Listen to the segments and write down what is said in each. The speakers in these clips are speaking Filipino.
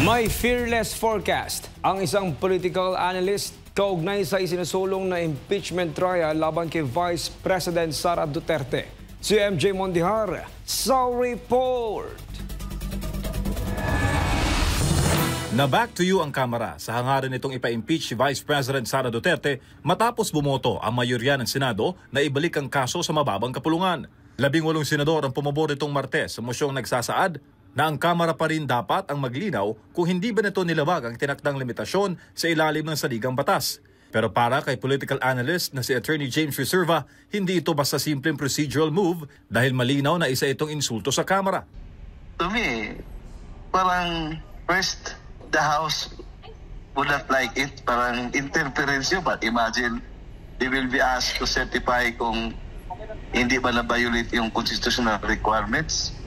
May fearless forecast ang isang political analyst kaugnay sa isinusulong na impeachment trial laban kay Vice President Sara Duterte. Si MJ Mondihar sa report. Na back to you ang Kamara sa hangarin nitong ipa-impeach si Vice President Sara Duterte matapos bumoto ang mayorya ng Senado na ibalik ang kaso sa mababang kapulungan. 18 senador ang pumabor nitong Martes sa mosyong nagsasaad na ang Kamara pa rin dapat ang maglinaw kung hindi ba nito nilabag ang tinakdang limitasyon sa ilalim ng saligang batas. Pero para kay political analyst na si Attorney James Reserva, hindi ito basta simpleng procedural move dahil malinaw na isa itong insulto sa Kamara. To me, parang first, the House would not like it. Parang interference yun. But imagine, they will be asked to certify kung hindi ba na-violate yung constitutional requirements.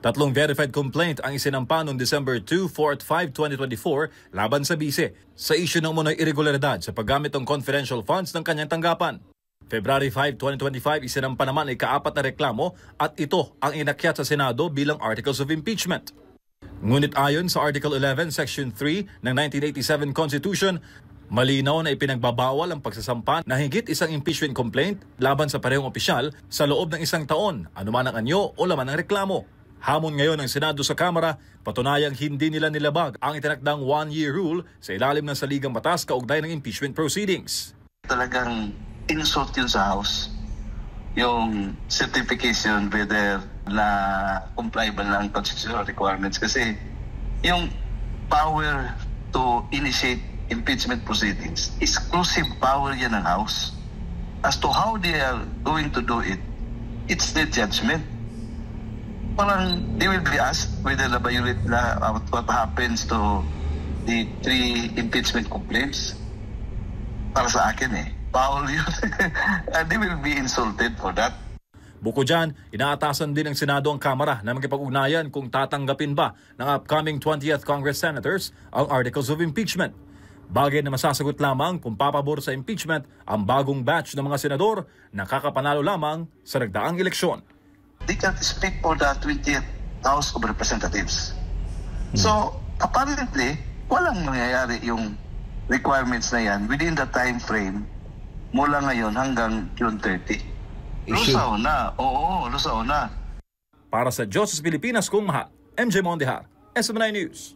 3 verified complaint ang isinampa noong December 2, 4 at 5, 2024 laban sa bise sa issue ng umunoy irregularidad sa paggamit ng confidential funds ng kanyang tanggapan. February 5, 2025 isinampa naman ang ika-4 na reklamo at ito ang inakyat sa Senado bilang Articles of Impeachment. Ngunit ayon sa Article 11, Section 3 ng 1987 Constitution, malinaw na ipinagbabawal ang pagsasampa na higit isang impeachment complaint laban sa parehong opisyal sa loob ng 1 taon, anuman ang anyo o laman ng reklamo. Hamon ngayon ng Senado sa Kamara, patunayang hindi nila nilabag ang itinakdang 1-year rule sa ilalim ng saligang batas kaugnay ng impeachment proceedings. Talagang insult yun sa House. Yung certification whether na comply ba lang constitutional requirements. Kasi yung power to initiate impeachment proceedings, exclusive power yan ng House. As to how they are going to do it, it's their judgment. Parang they will be asked whether na-violate na what happens to the 3 impeachment complaints. Para sa akin foul yun. And they will be insulted for that. Bukod dyan, inaatasan din ng Senado ang Kamara na magkipag-ugnayan kung tatanggapin ba ng upcoming 20th Congress Senators ang Articles of Impeachment. Bagay na masasagot lamang kung papabor sa impeachment ang bagong batch ng mga senador na kakapanalo lamang sa nagdaang eleksyon. They can't speak for the 20th House of Representatives. So, apparently, walang mangyayari yung requirements na yan within the time frame mula ngayon hanggang June 30. Lusaw na. Oo, lusaw na. Para sa Diyos sa Pilipinas kung mahal, MJ Mondihar, SM9 News.